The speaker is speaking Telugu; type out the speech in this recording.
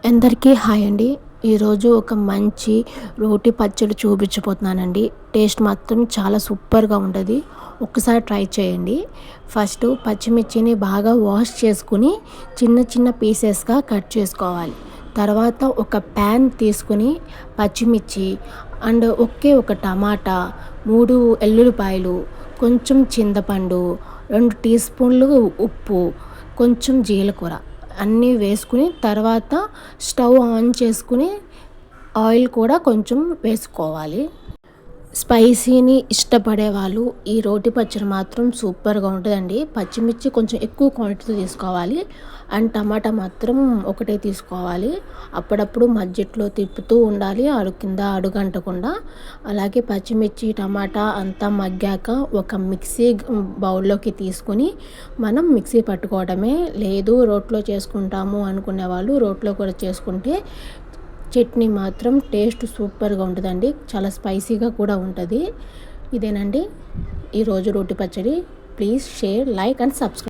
అందరికీ హాయ్ అండి. ఈరోజు ఒక మంచి రోటి పచ్చడి చూపించబోతున్నానండి. టేస్ట్ మాత్రం చాలా సూపర్గా ఉంటుంది. ఒక్కసారి ట్రై చేయండి. ఫస్ట్ పచ్చిమిర్చిని బాగా వాష్ చేసుకుని చిన్న చిన్న పీసెస్గా కట్ చేసుకోవాలి. తర్వాత ఒక ప్యాన్ తీసుకుని పచ్చిమిర్చి అండ్ ఒక టమాటా, 3 ఎల్లుల్లిపాయలు, కొంచెం చింతపండు, 2 టీ స్పూన్లు ఉప్పు, కొంచెం జీలకర్ర అన్నీ వేసుకుని తర్వాత స్టవ్ ఆన్ చేసుకుని ఆయిల్ కూడా కొంచెం వేసుకోవాలి. స్పైసీని ఇష్టపడే వాళ్ళు ఈ రోటి పచ్చడి మాత్రం సూపర్గా ఉంటుందండి. పచ్చిమిర్చి కొంచెం ఎక్కువ క్వాంటిటీ తీసుకోవాలి అండ్ టమాటా మాత్రం ఒకటే తీసుకోవాలి. అప్పుడప్పుడు మధ్యలో తిప్పుతూ ఉండాలి, కింద అడుగంటకుండా. అలాగే పచ్చిమిర్చి టమాటా అంతా మగ్గాక ఒక మిక్సీ బౌల్లోకి తీసుకొని మనం మిక్సీ పట్టుకోవడమే. లేదు రోట్లో చేసుకుంటాము అనుకునే వాళ్ళు రోట్లో కూడా చేసుకుంటే చట్నీ మాత్రం టేస్ట్ సూపర్గా ఉంటుందండి. చాలా స్పైసీగా కూడా ఉంటుంది. ఇదేనండి ఈరోజు రోటి పచ్చడి. Please share, like and subscribe.